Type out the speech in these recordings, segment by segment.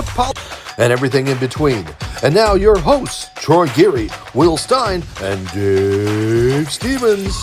to and everything in between. And now your hosts, Troy Geary, Will Stein, and Dave Stevens.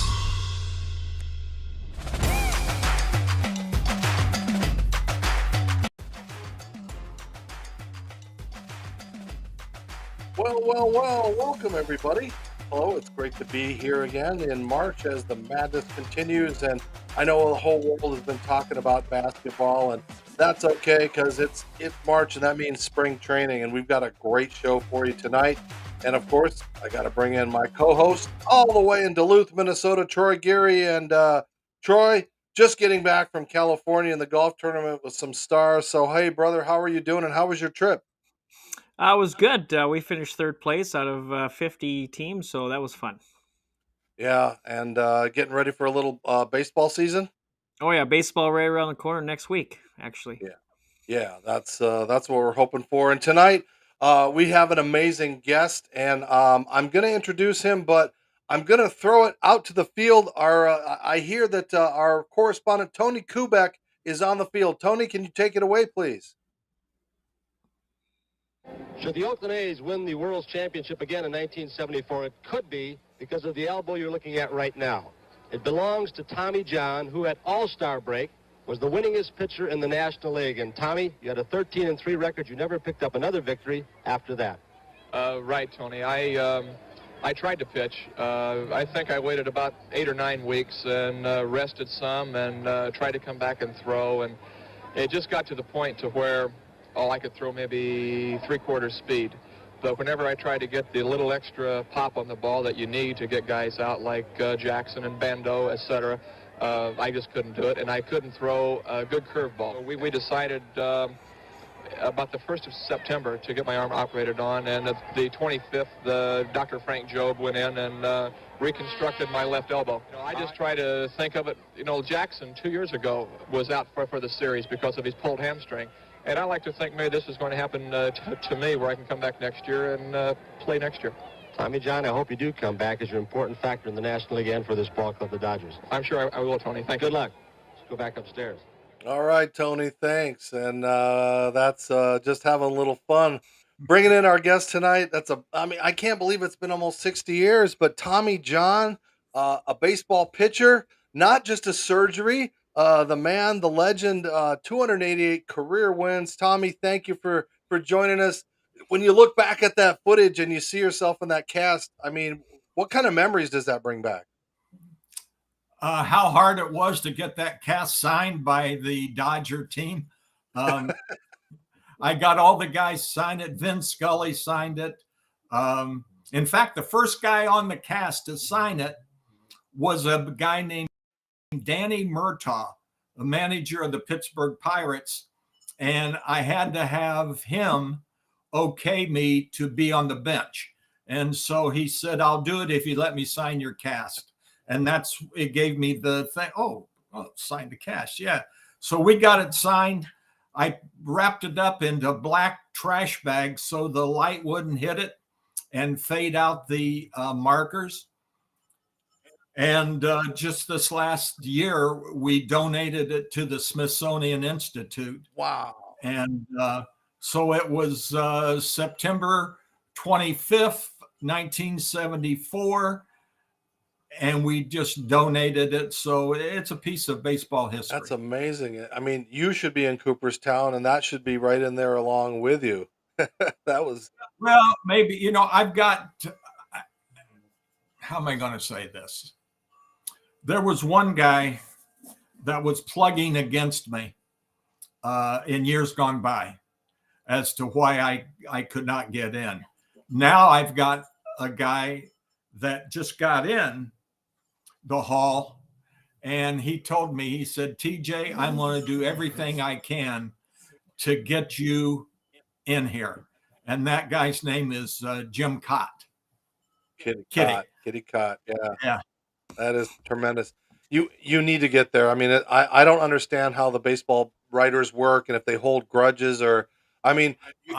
Well, welcome everybody. Hello, it's great to be here again in March as the madness continues. And I know the whole world has been talking about basketball, and that's okay because it's March and that means spring training. And we've got a great show for you tonight. And of course, I got to bring in my co-host all the way in Duluth, Minnesota, Troy Geary. And Troy, just getting back from California in the golf tournament with some stars. So, hey, brother, how are you doing and how was your trip? It was good. We finished third place out of 50 teams, so that was fun. Yeah, and getting ready for a little baseball season. Oh yeah, baseball right around the corner next week, actually. Yeah, yeah, that's what we're hoping for. And tonight, we have an amazing guest, and I'm going to introduce him, but I'm going to throw it out to the field. I hear that our correspondent Tony Kubek is on the field. Tony, can you take it away, please? Should the Oakland A's win the World's Championship again in 1974, it could be because of the elbow you're looking at right now. It belongs to Tommy John, who at All-Star break was the winningest pitcher in the National League. And Tommy, you had a 13-3 record. You never picked up another victory after that. Right, Tony. I tried to pitch. I think I waited about 8 or 9 weeks and rested some and tried to come back and throw. And it just got to the point to where I could throw maybe 3/4 speed. But whenever I tried to get the little extra pop on the ball that you need to get guys out like Jackson and Bando, etc., I just couldn't do it, and I couldn't throw a good curveball. We decided about the 1st of September to get my arm operated on, and the 25th, Dr. Frank Jobe went in and reconstructed my left elbow. I just try to think of it, Jackson 2 years ago was out for the series because of his pulled hamstring. And I like to think maybe this is going to happen to me, where I can come back next year and play next year. Tommy John, I hope you do come back as an important factor in the National League and for this ball club, the Dodgers. I'm sure I will, Tony. Thank you. Good luck. Let's go back upstairs. All right, Tony, thanks. And that's just having a little fun. Bringing in our guest tonight. I can't believe it's been almost 60 years, but Tommy John, a baseball pitcher, not just a surgery, the man, the legend, 288 career wins. Tommy, thank you for joining us. When you look back at that footage and you see yourself in that cast, I mean, what kind of memories does that bring back? How hard it was to get that cast signed by the Dodger team. I got all the guys signed it. Vin Scully signed it. In fact, the first guy on the cast to sign it was a guy named Danny Murtaugh, the manager of the Pittsburgh Pirates. And I had to have him okay me to be on the bench. And so he said, I'll do it if you let me sign your cast. And it gave me the thing. Sign the cast. Yeah. So we got it signed. I wrapped it up into black trash bags so the light wouldn't hit it and fade out the markers. And just this last year, we donated it to the Smithsonian Institute. Wow. And so it was September 25th, 1974. And we just donated it. So it's a piece of baseball history. That's amazing. I mean, you should be in Cooperstown, and that should be right in there along with you. That was. Well, maybe, I've got, how am I going to say this? There was one guy that was plugging against me in years gone by as to why I could not get in. Now I've got a guy that just got in the hall, and he told me, he said, TJ, I'm going to do everything I can to get you in here. And that guy's name is Jim Cott. Kitty Cott. Yeah. That is tremendous. You need to get there. I mean, I don't understand how the baseball writers work and if they hold grudges or, I mean,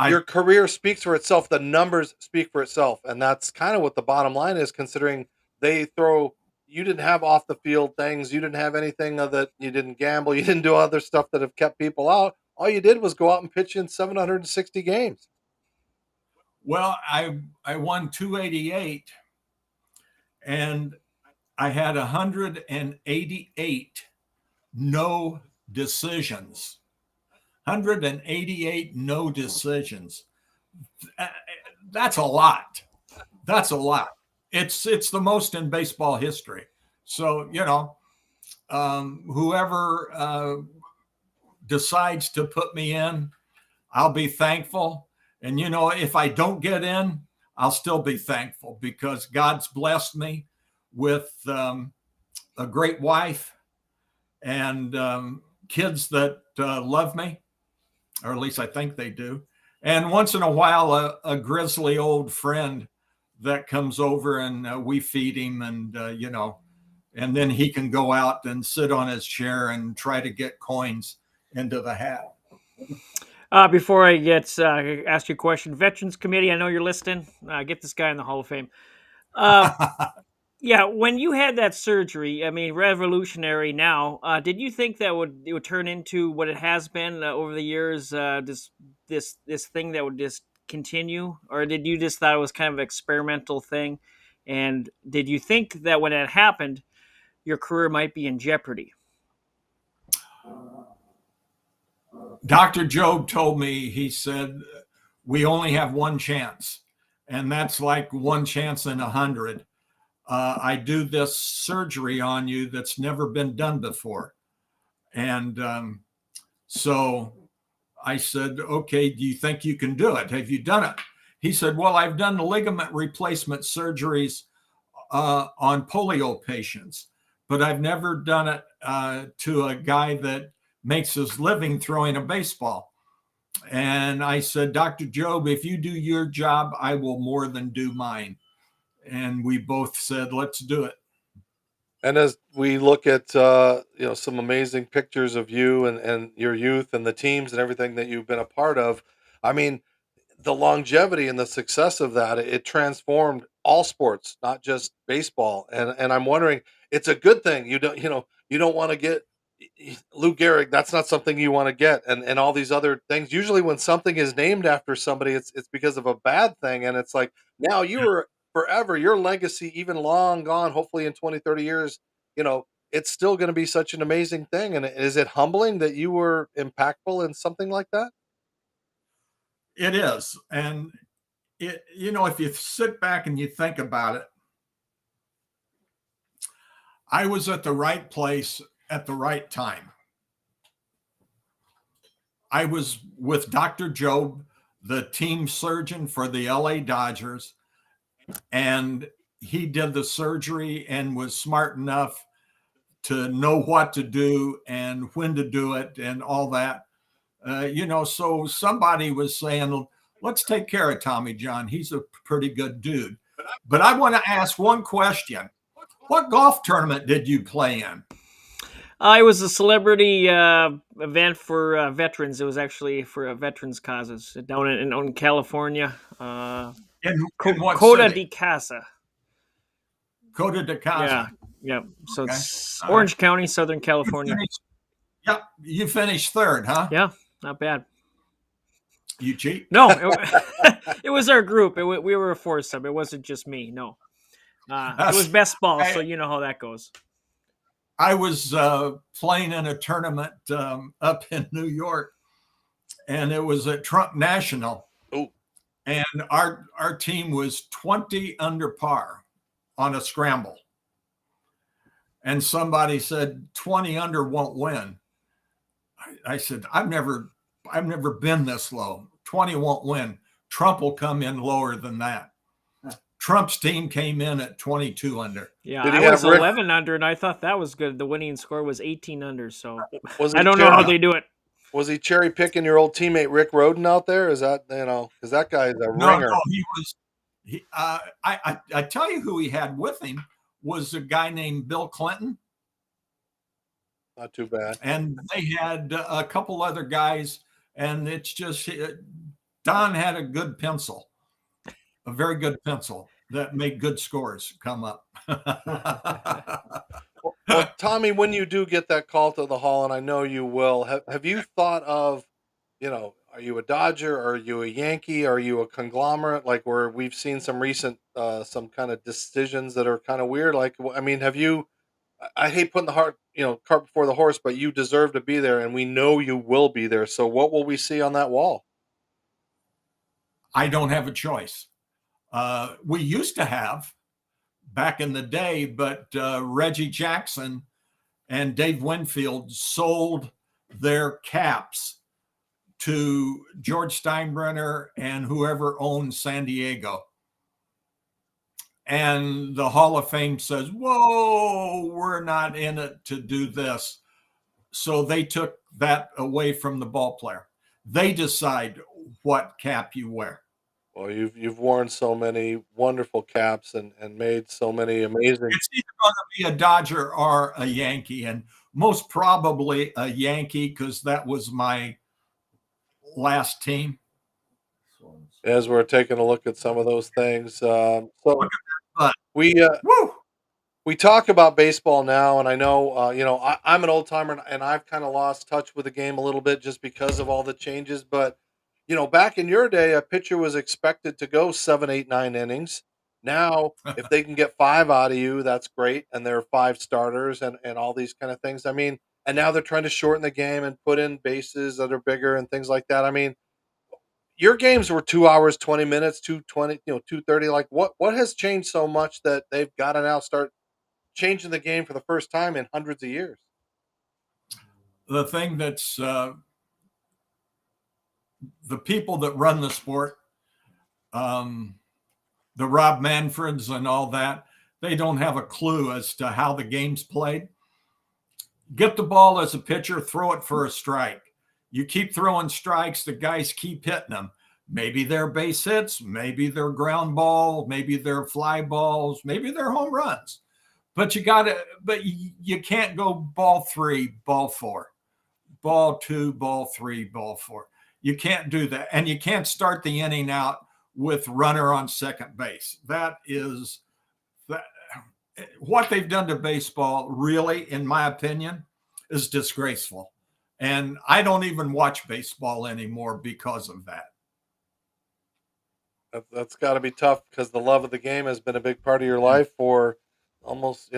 your career speaks for itself. The numbers speak for itself. And that's kind of what the bottom line is, considering you didn't have off the field things. You didn't have anything that you didn't gamble. You didn't do other stuff that have kept people out. all you did was go out and pitch in 760 games. Well, I won 288, and I had 188 no decisions. 188 no decisions. That's a lot. That's a lot. It's the most in baseball history. So, whoever decides to put me in, I'll be thankful. And, if I don't get in, I'll still be thankful because God's blessed me with a great wife and kids that love me, or at least I think they do. And once in a while, a grizzly old friend that comes over and we feed him and, and then he can go out and sit on his chair and try to get coins into the hat. Before I ask you a question, Veterans Committee, I know you're listening. Get this guy in the Hall of Fame. Yeah, when you had that surgery, I mean, revolutionary now. Did you think that it would turn into what it has been over the years? This thing that would just continue, or did you just thought it was kind of an experimental thing? And did you think that when it happened, your career might be in jeopardy? Dr. Job told me, he said, we only have one chance, and that's like one chance in 100. I do this surgery on you that's never been done before. And so I said, okay, do you think you can do it? Have you done it? He said, well, I've done ligament replacement surgeries on polio patients, but I've never done it to a guy that makes his living throwing a baseball. And I said, Dr. Job, if you do your job, I will more than do mine. And we both said, let's do it. And as we look at some amazing pictures of you and your youth and the teams and everything that you've been a part of, I mean, the longevity and the success of that, it transformed all sports, not just baseball. And I'm wondering, it's a good thing. You don't want to get Lou Gehrig. That's not something you want to get. And all these other things. Usually when something is named after somebody, it's because of a bad thing. And it's like, now you are forever, your legacy, even long gone, hopefully in 20, 30 years, it's still going to be such an amazing thing. And is it humbling that you were impactful in something like that? It is. And if you sit back and you think about it, I was at the right place at the right time. I was with Dr. Job, the team surgeon for the LA Dodgers, and he did the surgery and was smart enough to know what to do and when to do it and all that. So somebody was saying, let's take care of Tommy John. He's a pretty good dude. But I want to ask one question. What golf tournament did you play in? It was a celebrity event for veterans. It was actually for veterans causes down in California. In what Coda city? de Casa. Coda de Casa. Yeah. So okay. It's Orange County, Southern California. You finished third, huh? Yeah, not bad. You cheat? No, it was our group. We were a foursome. It wasn't just me. No, it was best ball, so you know how that goes. I was playing in a tournament up in New York, and it was at Trump National. Ooh. And our team was 20 under par on a scramble. And somebody said 20 under won't win. I said, I've never been this low. 20 won't win. Trump will come in lower than that. Trump's team came in at 22 under. Yeah, I was 11 under, and I thought that was good. The winning score was 18 under, so I don't know how they do it. Was he cherry picking your old teammate Rick Rhoden out there? Is that, because that guy is a ringer. No, he was. I tell you who he had with him was a guy named Bill Clinton. Not too bad. And they had a couple other guys, and it's just Don had a good pencil, a very good pencil that made good scores come up. Well, Tommy, when you do get that call to the Hall, and I know you will, have you thought of are you a Dodger? Are you a Yankee? Are you a conglomerate? Like where we've seen some recent, some kind of decisions that are kind of weird. Like, I mean, have you? I hate putting the cart before the horse, but you deserve to be there, and we know you will be there. So, what will we see on that wall? I don't have a choice. We used to have back in the day, but Reggie Jackson and Dave Winfield sold their caps to George Steinbrenner and whoever owned San Diego. And the Hall of Fame says, whoa, we're not in it to do this. So they took that away from the ball player. They decide what cap you wear. Well, you've worn so many wonderful caps and made so many amazing. It's either going to be a Dodger or a Yankee, and most probably a Yankee because that was my last team. As we're taking a look at some of those things, so But we woo, we talk about baseball now, and I know, I'm an old timer, and I've kind of lost touch with the game a little bit just because of all the changes. But back in your day, a pitcher was expected to go 7, 8, 9 innings. Now, if they can get five out of you, that's great, and there are five starters and all these kind of things. I mean, and now they're trying to shorten the game and put in bases that are bigger and things like that. I mean, your games were 2 hours, 20 minutes, 220, 2:30. Like, what has changed so much that they've got to now start changing the game for the first time in hundreds of years? the thing that's the people that run the sport, um, the Rob Manfreds and all that, they don't have a clue as to how the game's played. Get the ball as a pitcher, throw it for a strike. You keep throwing strikes, the guys keep hitting them. Maybe they're base hits, maybe they're ground ball, maybe they're fly balls, maybe they're home runs. But you can't go ball three, ball four, ball two, ball three, ball four. You can't do that. And you can't start the inning out with runner on second base. That is that what they've done to baseball, really, in my opinion, is disgraceful. And I don't even watch baseball anymore because of that. That's got to be tough because the love of the game has been a big part of your life for almost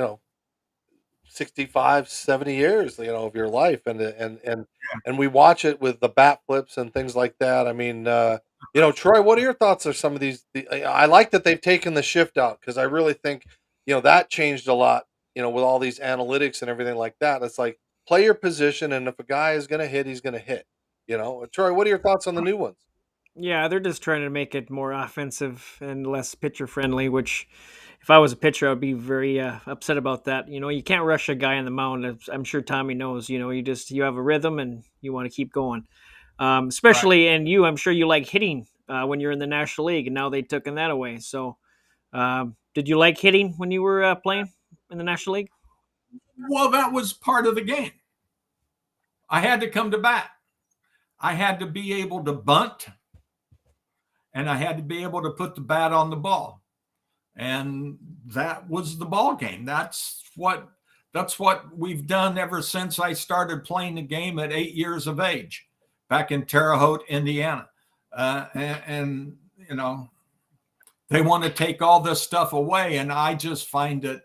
65, 70 years, of your life, and we watch it with the bat flips and things like that. I mean, Troy, what are your thoughts on some of these? I like that they've taken the shift out because I really think that changed a lot. With all these analytics and everything like that, it's like play your position, and if a guy is going to hit, he's going to hit. Troy, what are your thoughts on the new ones? Yeah, they're just trying to make it more offensive and less pitcher friendly, which if I was a pitcher, I'd be very upset about that. You can't rush a guy on the mound. I'm sure Tommy knows, you have a rhythm and you want to keep going. Right. Especially, and I'm sure you like hitting when you're in the National League, and now they've taken that away. So, did you like hitting when you were playing in the National League? Well, that was part of the game. I had to come to bat. I had to be able to bunt, and I had to be able to put the bat on the ball. And that was the ball game. That's what we've done ever since I started playing the game at 8 years of age, back in Terre Haute, Indiana. And they want to take all this stuff away, and I just find it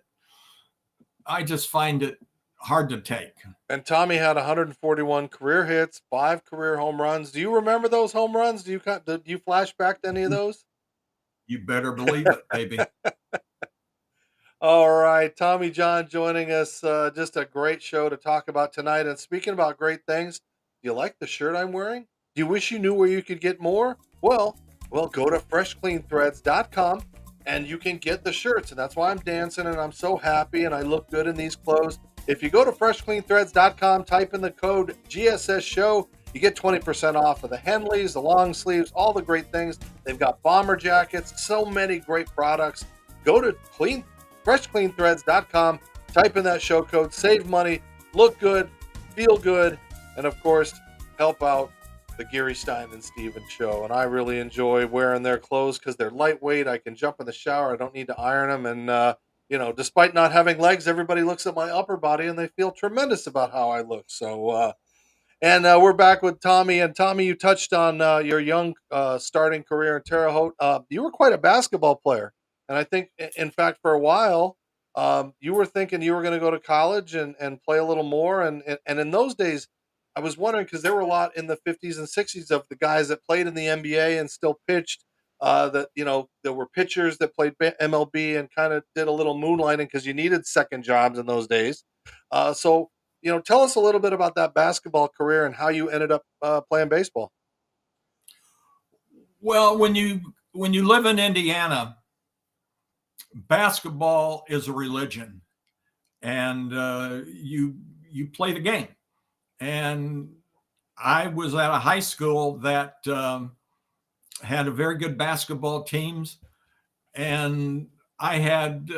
hard to take. And Tommy had 141 career hits, 5 career home runs. Do you remember those home runs? Do you flash back to any of those? You better believe it, baby. All right, Tommy John joining us. Just a great show to talk about tonight. And speaking about great things, do you like the shirt I'm wearing? Do you wish you knew where you could get more? Well, go to freshcleanthreads.com and you can get the shirts. And that's why I'm dancing and I'm so happy and I look good in these clothes. If you go to freshcleanthreads.com, type in the code GSS Show, you get 20% off of the Henleys, the long sleeves, all the great things. They've got bomber jackets, so many great products. Go to freshcleanthreads.com, type in that show code, save money, look good, feel good, and of course, help out the Geary, Stein and Stevens show. And I really enjoy wearing their clothes because they're lightweight. I can jump in the shower. I don't need to iron them. And, despite not having legs, everybody looks at my upper body and they feel tremendous about how I look. So, And we're back with Tommy. And Tommy, you touched on your young starting career in Terre Haute. You were quite a basketball player, and I think, in fact, for a while, you were thinking you were going to go to college and play a little more. And in those days, I was wondering because there were a lot in the '50s and '60s of the guys that played in the NBA and still pitched. That there were pitchers that played MLB and kind of did a little moonlighting because you needed second jobs in those days. So tell us a little bit about that basketball career and how you ended up playing baseball. Well, when you live in Indiana, basketball is a religion, and you play the game. And I was at a high school that had a very good basketball teams, and I had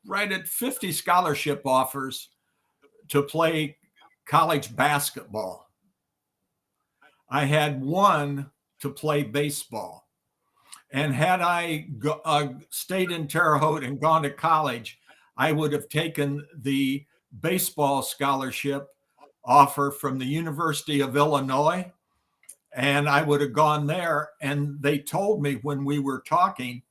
right at 50 scholarship offers to play college basketball. I had one to play baseball. And had I stayed in Terre Haute and gone to college, I would have taken the baseball scholarship offer from the University of Illinois. And I would have gone there. And they told me when we were talking,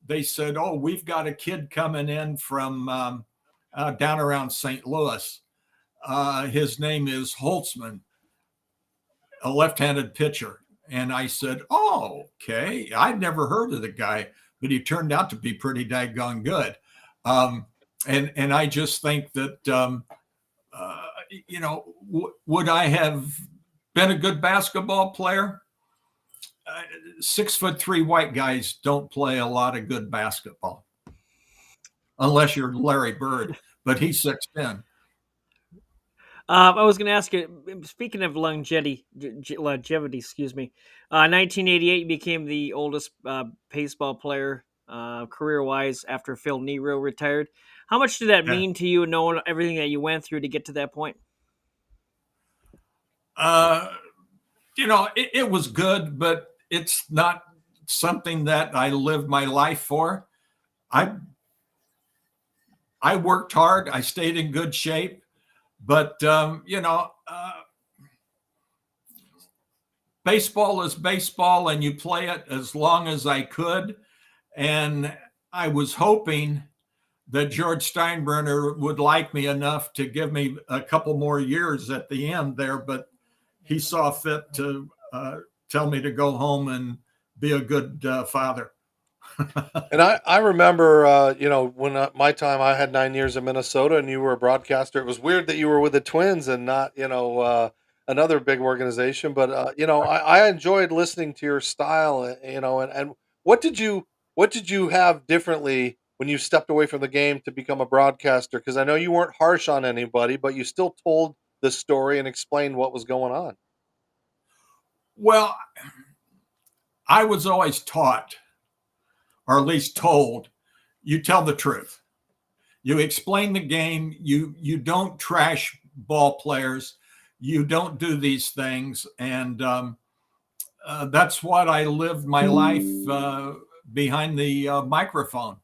they said, "Oh, we've got a kid coming in from down around St. Louis. His name is Holtzman, a left-handed pitcher." And I said, "Oh, okay. I'd never heard of the guy, but he turned out to be pretty daggone good." And I just think that, would I have been a good basketball player? 6'3" white guys don't play a lot of good basketball, unless you're Larry Bird, but he's 6'10". I was going to ask you. Speaking of longevity, excuse me. 1988 became the oldest baseball player career-wise after Phil Nero retired. How much did that Yeah. mean to you, knowing everything that you went through to get to that point? It was good, but it's not something that I lived my life for. I worked hard. I stayed in good shape. But, baseball is baseball, and you play it as long as I could. And I was hoping that George Steinbrenner would like me enough to give me a couple more years at the end there, but he saw fit to tell me to go home and be a good father. And I remember, when my time, I had 9 years in Minnesota and you were a broadcaster. It was weird that you were with the Twins and not, another big organization. But, I enjoyed listening to your style, and what did you have differently when you stepped away from the game to become a broadcaster? Because I know you weren't harsh on anybody, but you still told the story and explained what was going on. Well, I was always taught, or at least told, you tell the truth. You explain the game. You don't trash ball players. You don't do these things. And that's what I lived my life behind the microphone.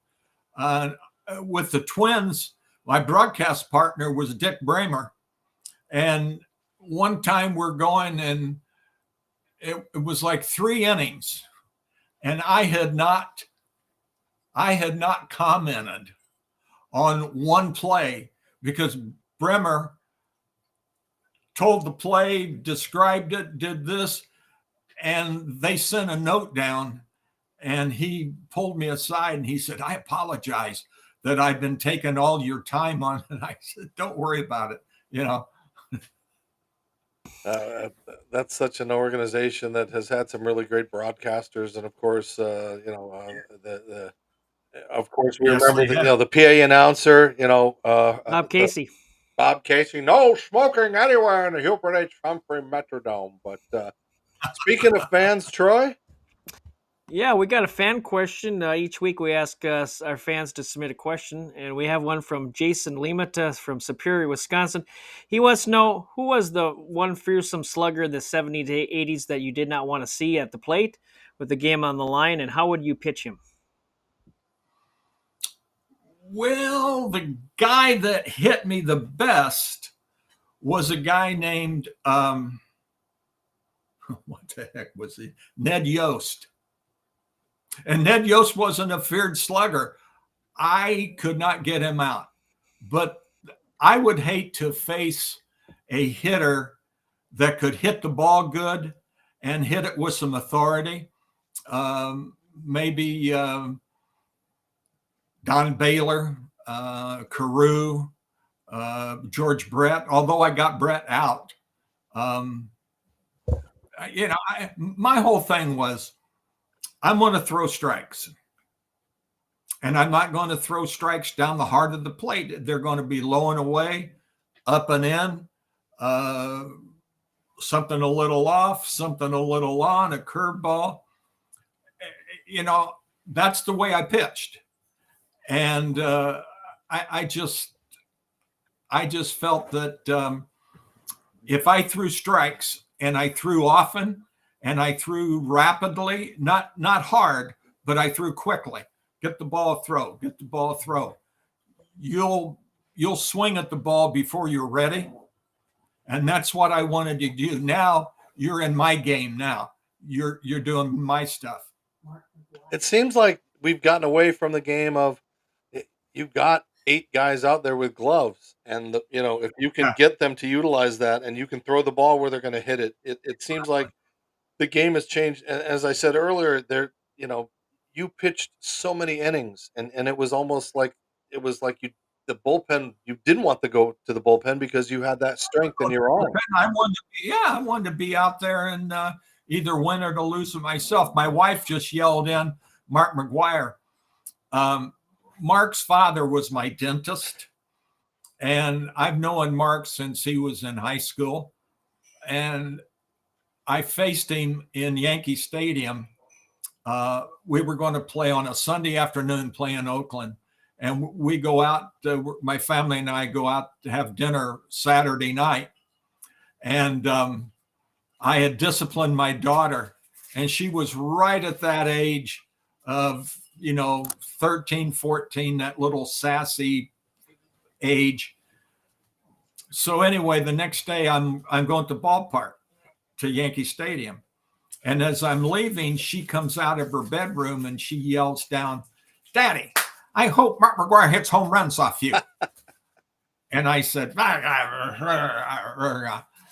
With the Twins, my broadcast partner was Dick Bramer. And one time we're going, and it was like 3 innings. And I had not commented on one play because Bremer told the play, described it, did this, and they sent a note down, and he pulled me aside and he said, "I apologize that I've been taking all your time on it." I said, "Don't worry about it." That's such an organization that has had some really great broadcasters, and of course, the of course we Yes, remember they have. the PA announcer, Bob Casey. Bob Casey, no smoking anywhere in the Hubert H. Humphrey Metrodome. But speaking of fans, Troy. Yeah, we got a fan question. Each week we ask our fans to submit a question, and we have one from Jason Limata from Superior, Wisconsin. He wants to know, who was the one fearsome slugger in the 70s to 80s that you did not want to see at the plate with the game on the line, and how would you pitch him? Well, the guy that hit me the best was a guy named, what the heck was he? Ned Yost. And Ned Yost wasn't a feared slugger. I could not get him out. But I would hate to face a hitter that could hit the ball good and hit it with some authority. Maybe Don Baylor, Carew, George Brett, although I got Brett out. My whole thing was I'm going to throw strikes. And I'm not going to throw strikes down the heart of the plate. They're going to be low and away, up and in, something a little off, something a little on, a curveball. That's the way I pitched. And I just felt that if I threw strikes and I threw often and I threw rapidly, not hard, but I threw quickly. Get the ball, throw. Get the ball, throw. You'll swing at the ball before you're ready, and that's what I wanted to do. Now you're in my game. Now you're doing my stuff. It seems like we've gotten away from the game of you've got 8 guys out there with gloves, and if you can get them to utilize that, and you can throw the ball where they're going to hit it. It seems like the game has changed. And as I said earlier, you pitched so many innings, and it was almost like the bullpen. You didn't want to go to the bullpen because you had that strength in your arm. I wanted to be out there and either win or to lose it myself. My wife just yelled in, Mark McGuire. Mark's father was my dentist, and I've known Mark since he was in high school, and I faced him in Yankee Stadium. We were going to play on a Sunday afternoon, play in Oakland. And we go out, my family and I go out to have dinner Saturday night. And I had disciplined my daughter, and she was right at that age of, 13, 14, that little sassy age. So anyway, the next day I'm going to the ballpark, to Yankee Stadium. And as I'm leaving, she comes out of her bedroom and she yells down, "Daddy, I hope Mark McGuire hits home runs off you." And I said,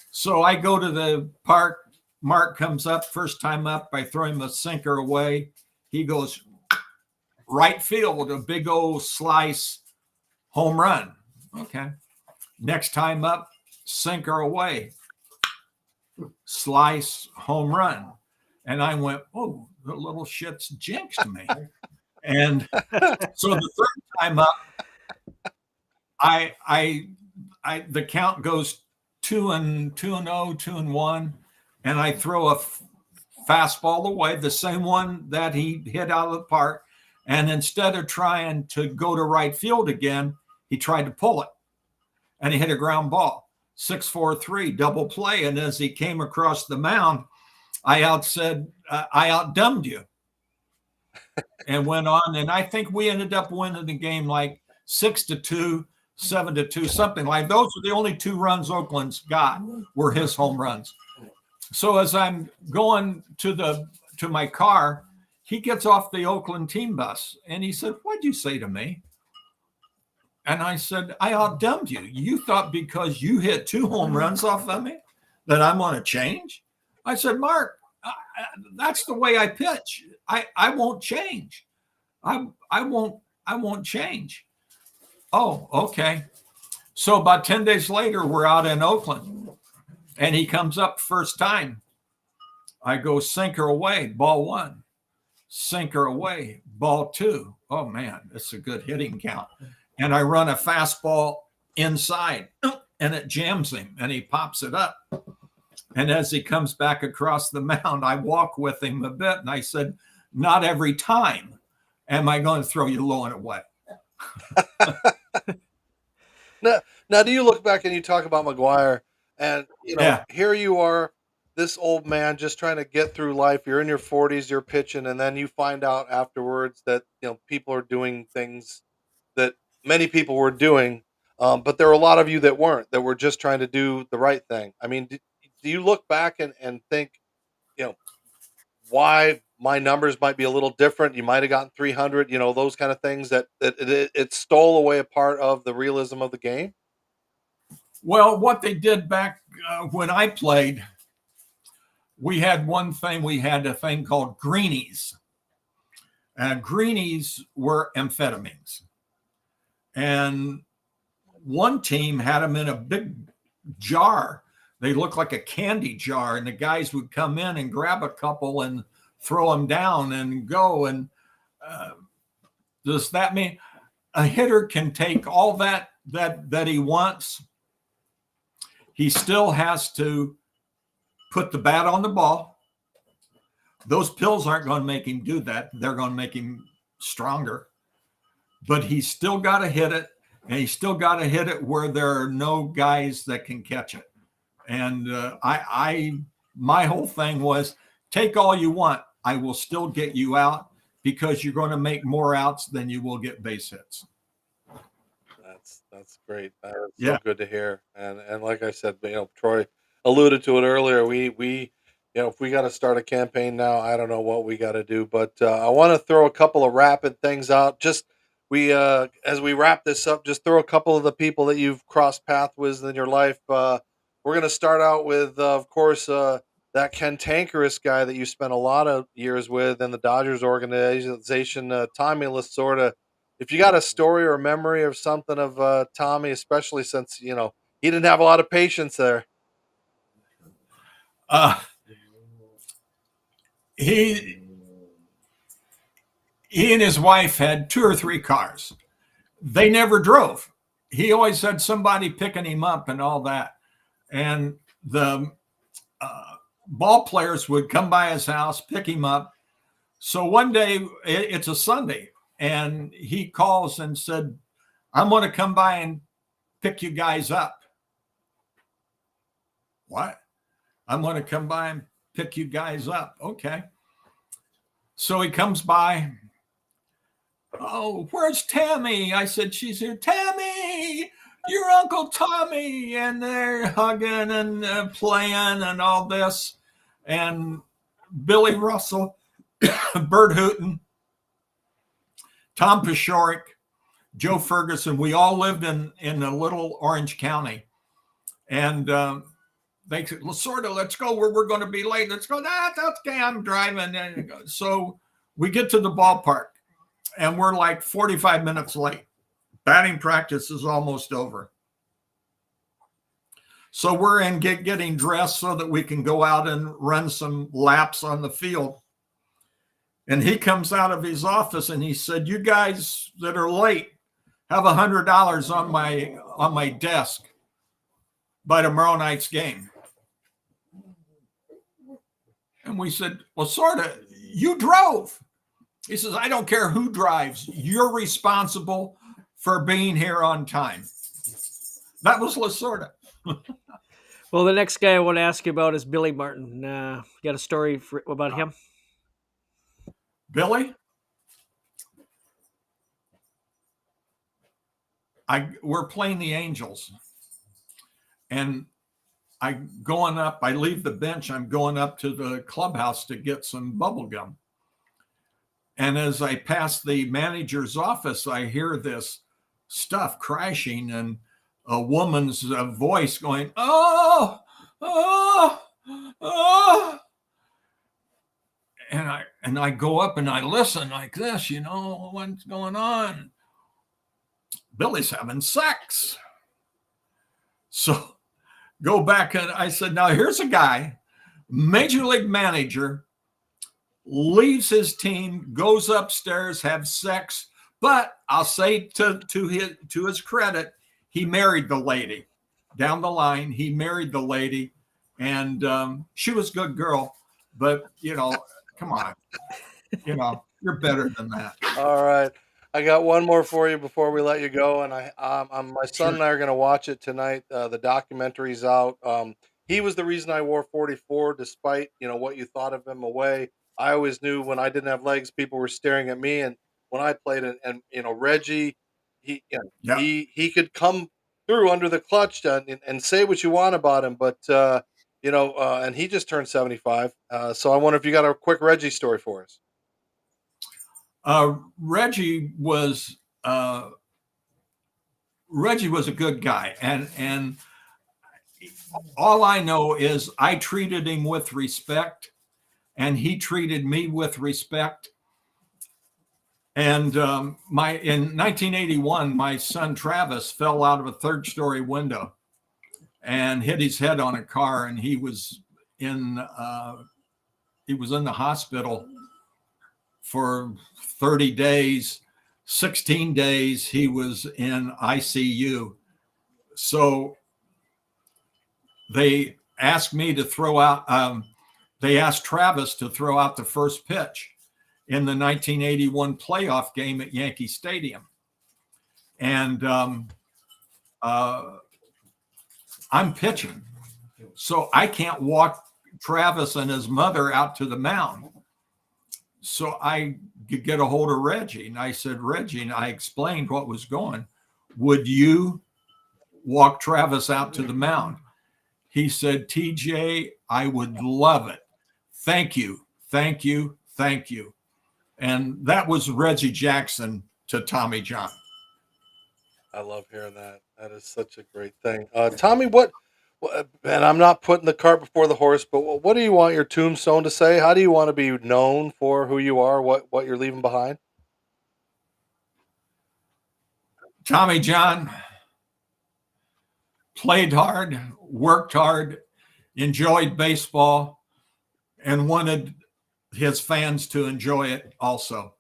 so I go to the park. Mark comes up, first time up, I throw him a sinker away. He goes right field, a big old slice, home run. Okay. Next time up, sinker away, slice, home run. And I went, oh, the little shit's jinxed me. And so the third time up, the count goes 2-0, 2-1, and I throw a fastball away, the same one that he hit out of the park. And instead of trying to go to right field again, he tried to pull it, and he hit a ground ball. 6-4-3 double play. And as he came across the mound, I outdumbed you, and went on. And I think we ended up winning the game like 6-2, 7-2, something like. Those were the only 2 runs Oakland's got were his home runs. So as I'm going to my car, he gets off the Oakland team bus and he said, "What'd you say to me?" And I said, "I outdumbed you. You thought because you hit 2 home runs off of me that I'm going to change?" I said, "Mark, that's the way I pitch. I won't change. I won't change." Oh, okay. So about 10 days later, we're out in Oakland, and he comes up first time. I go sinker away, ball 1. Sinker away, ball 2. Oh man, it's a good hitting count. And I run a fastball inside, and it jams him, and he pops it up. And as he comes back across the mound, I walk with him a bit, and I said, "Not every time am I going to throw you low and away." Now, do you look back and you talk about McGuire, and here you are, this old man just trying to get through life. You're in your 40s, you're pitching, and then you find out afterwards that people are doing things that many people were doing But there were a lot of you that weren't, that were just trying to do the right thing. I mean, do you look back and think, you know, why my numbers might be a little different? You might have gotten 300, you know, those kind of things that it stole away a part of the realism of the game. Well, what they did back when I played, we had we had a thing called greenies. Greenies were amphetamines. And one team had them in a big jar. They looked like a candy jar, and the guys would come in and grab a couple and throw them down and go. And does that mean a hitter can take all that he wants? He still has to put the bat on the ball. Those pills aren't going to make him do that. They're going to make him stronger. But he's still got to hit it, and he's still got to hit it where there are no guys that can catch it. And my whole thing was, take all you want. I will still get you out, because you're going to make more outs than you will get base hits. That's great. That's so good to hear. And like I said, you know, Troy alluded to it earlier. We you know, if we got to start a campaign now, I don't know what we got to do, but I want to throw a couple of rapid things out. Just as we wrap this up, just throw a couple of the people that you've crossed paths with in your life. We're going to start out with, of course, that cantankerous guy that you spent a lot of years with in the Dodgers organization, Tommy Lasorda. If you got a story or a memory of something of Tommy, especially since, you know, he didn't have a lot of patience there. He and his wife had 2 or 3 cars. They never drove. He always had somebody picking him up and all that. And the ball players would come by his house, pick him up. So one day, it's a Sunday, and he calls and said, I'm going to come by and pick you guys up. What? I'm going to come by and pick you guys up. Okay. So he comes by. Oh, where's Tammy? I said, she's here. Tammy, your Uncle Tommy. And they're hugging and playing and all this. And Billy Russell, Bert Hooton, Tom Paciorek, Joe Ferguson. We all lived in a little Orange County. And they said, Lasorda, let's go. We're going to be late. Let's go. That's okay. I'm driving. And so we get to the ballpark, and we're like 45 minutes late. Batting practice is almost over. So we're in getting dressed so that we can go out and run some laps on the field. And he comes out of his office and he said, you guys that are late have $100 on my desk by tomorrow night's game. And we said, well, sort of, you drove. He says, I don't care who drives. You're responsible for being here on time. That was Lasorda. Well, the next guy I want to ask you about is Billy Martin. You got a story about him? Billy? We're playing the Angels. And I leave the bench, I'm going up to the clubhouse to get some bubble gum. And as I pass the manager's office, I hear this stuff crashing and a woman's voice going, oh, oh, oh. And I go up and I listen like this, you know, what's going on? Billy's having sex. So go back and I said, now here's a guy, major league manager, leaves his team, goes upstairs, have sex. But I'll say to his credit, he married the lady down the line. He married the lady, and she was a good girl. But, you know, come on, you know, you're better than that. All right. I got one more for you before we let you go, and my son and I are going to watch it tonight. The documentary's out. He was the reason I wore 44, despite, you know, what you thought of him away. I always knew when I didn't have legs, people were staring at me, and when I played, and you know, Reggie, he could come through under the clutch, and say what you want about him, but and he just turned 75. So I wonder if you got a quick Reggie story for us. Reggie was a good guy, and all I know is I treated him with respect, and he treated me with respect. And in 1981, my son Travis fell out of a third-story window and hit his head on a car, and he was in the hospital for 30 days. 16 days he was in ICU. So they asked me to throw out. They asked Travis to throw out the first pitch in the 1981 playoff game at Yankee Stadium. And I'm pitching. So I can't walk Travis and his mother out to the mound. So I could get a hold of Reggie. And I said, Reggie, and I explained what was going. Would you walk Travis out to the mound? He said, TJ, I would love it. Thank you. Thank you. Thank you. And that was Reggie Jackson to Tommy John. I love hearing that. That is such a great thing. Tommy, and I'm not putting the cart before the horse, but what do you want your tombstone to say? How do you want to be known for who you are, what you're leaving behind? Tommy John played hard, worked hard, enjoyed baseball, and wanted his fans to enjoy it also.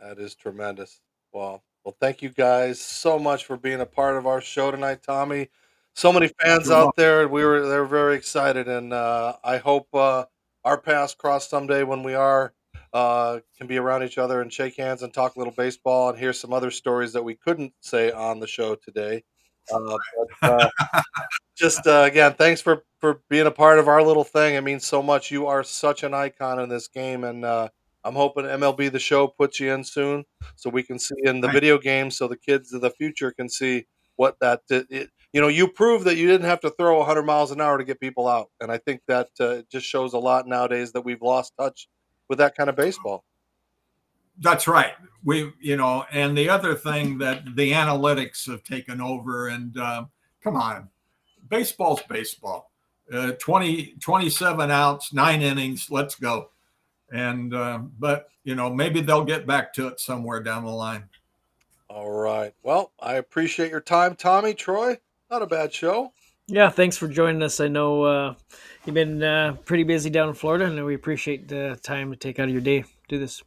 That is tremendous. Well, thank you guys so much for being a part of our show tonight, Tommy. So many fans out there. They're very excited, and I hope our paths cross someday when we can be around each other and shake hands and talk a little baseball and hear some other stories that we couldn't say on the show today. Just again, thanks for being a part of our little thing. It means so much. You are such an icon in this game, and I'm hoping MLB The Show puts you in soon so we can see in the video games, so the kids of the future can see what that you prove that you didn't have to throw 100 miles an hour to get people out, and I think that just shows a lot nowadays that we've lost touch with that kind of baseball. That's right. And the other thing that the analytics have taken over, and come on, baseball's baseball. 27 outs, 9 innings, let's go. And but maybe they'll get back to it somewhere down the line. All right. Well, I appreciate your time, Tommy. Troy, not a bad show. Yeah, thanks for joining us. I know you've been pretty busy down in Florida, and we appreciate the time to take out of your day to do this.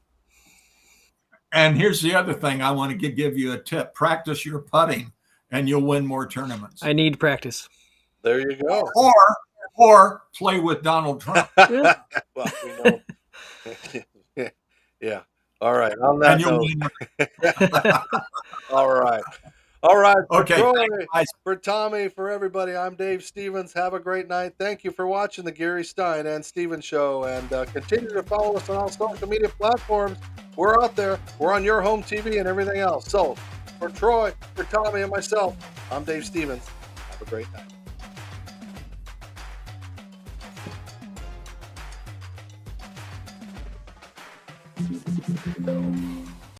And here's the other thing I want to give you a tip. Practice your putting, and you'll win more tournaments. I need practice. There you go. Or play with Donald Trump. Well, we know. Yeah. All right. On that note. All right. Okay. Troy, for Tommy, for everybody, I'm Dave Stevens. Have a great night. Thank you for watching the Geary, Stein and Stevens Show, and continue to follow us on all social media platforms. We're out there. We're on your home TV and everything else. So, for Troy, for Tommy, and myself, I'm Dave Stevens. Have a great night.